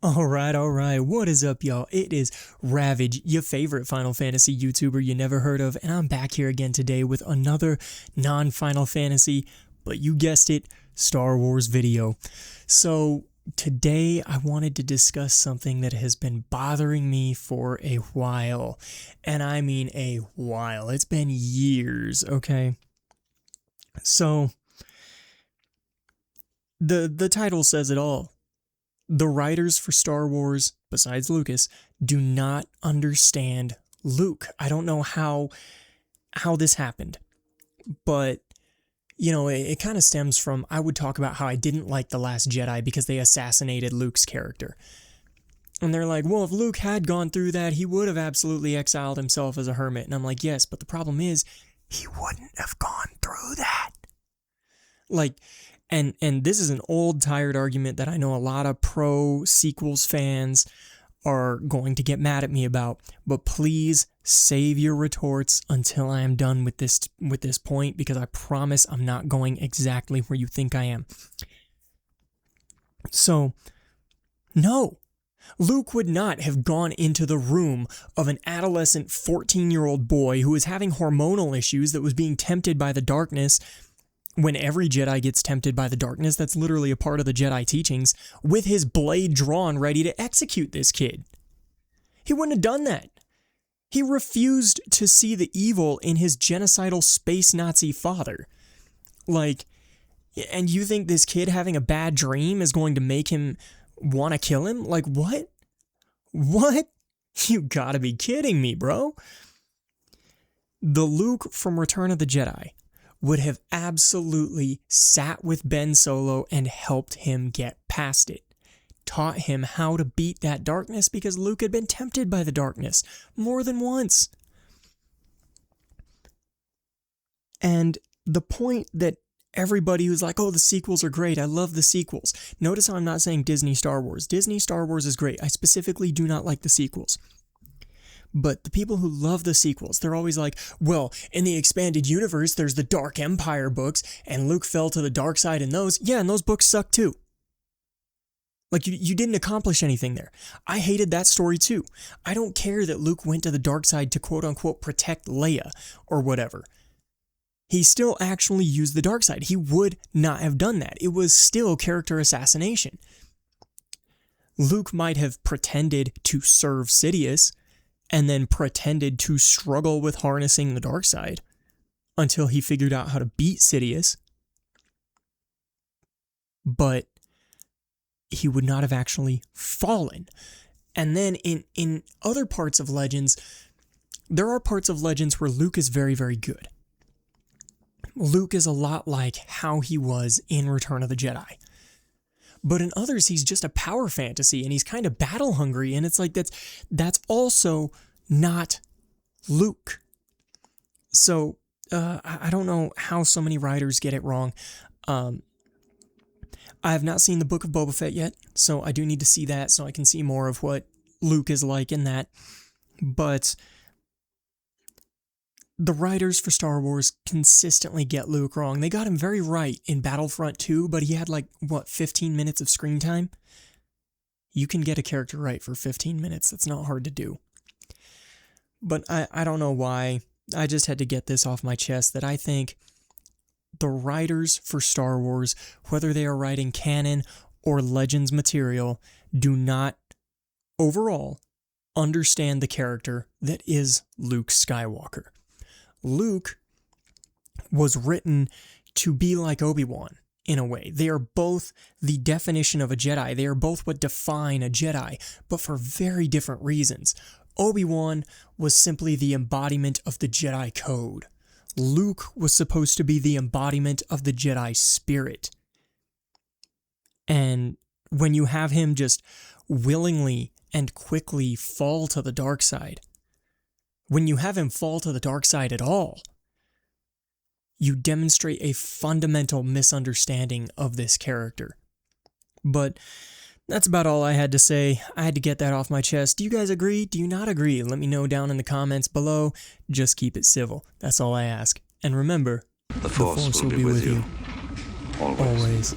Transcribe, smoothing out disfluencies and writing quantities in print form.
Alright, what is up, y'all? It is Ravage, your favorite Final Fantasy YouTuber you never heard of, and I'm back here again today with another non-Final Fantasy, but you guessed it, Star Wars video. So, today I wanted to discuss something that has been bothering me for a while, and I mean a while. It's been years, okay? So, the title says it all. The writers for Star Wars, besides Lucas, do not understand Luke. I don't know how this happened, but, you know, it kind of stems from, I would talk about how I didn't like The Last Jedi because they assassinated Luke's character. And they're like, well, if Luke had gone through that, he would have absolutely exiled himself as a hermit. And I'm like, yes, but the problem is, he wouldn't have gone through that. Like... And this is an old, tired argument that I know a lot of pro-sequels fans are going to get mad at me about. But please save your retorts until I am done with this point, because I promise I'm not going exactly where you think I am. So, no. Luke would not have gone into the room of an adolescent 14-year-old boy who was having hormonal issues, that was being tempted by the darkness. When every Jedi gets tempted by the darkness, that's literally a part of the Jedi teachings, with his blade drawn ready to execute this kid. He wouldn't have done that. He refused to see the evil in his genocidal space Nazi father. Like, and you think this kid having a bad dream is going to make him want to kill him? Like, what? What? You gotta be kidding me, bro. The Luke from Return of the Jedi would have absolutely sat with Ben Solo and helped him get past it. Taught him how to beat that darkness, because Luke had been tempted by the darkness more than once. And the point that everybody was like, oh, the sequels are great, I love the sequels. Notice how I'm not saying Disney Star Wars. Disney Star Wars is great. I specifically do not like the sequels. But the people who love the sequels, they're always like, well, in the expanded universe, there's the Dark Empire books, and Luke fell to the dark side in those. Yeah, and those books suck too. Like, you didn't accomplish anything there. I hated that story too. I don't care that Luke went to the dark side to quote-unquote protect Leia, or whatever. He still actually used the dark side. He would not have done that. It was still character assassination. Luke might have pretended to serve Sidious, and then pretended to struggle with harnessing the dark side until he figured out how to beat Sidious. But he would not have actually fallen. And then in other parts of Legends, there are parts of Legends where Luke is very, very good. Luke is a lot like how he was in Return of the Jedi. But in others, he's just a power fantasy, and he's kind of battle hungry, and it's like that's also not Luke. So, I don't know how so many writers get it wrong. I have not seen the Book of Boba Fett yet, so I do need to see that so I can see more of what Luke is like in that. But the writers for Star Wars consistently get Luke wrong. They got him very right in Battlefront 2, but he had 15 minutes of screen time? You can get a character right for 15 minutes. That's not hard to do. But I don't know why. I just had to get this off my chest, that I think the writers for Star Wars, whether they are writing canon or Legends material, do not overall understand the character that is Luke Skywalker. Luke was written to be like Obi-Wan, in a way. They are both the definition of a Jedi. They are both what define a Jedi, but for very different reasons. Obi-Wan was simply the embodiment of the Jedi Code. Luke was supposed to be the embodiment of the Jedi spirit. And when you have him just willingly and quickly fall to the dark side, when you have him fall to the dark side at all, you demonstrate a fundamental misunderstanding of this character. But that's about all I had to say. I had to get that off my chest. Do you guys agree? Do you not agree? Let me know down in the comments below. Just keep it civil. That's all I ask. And remember, the Force will be with you. Always.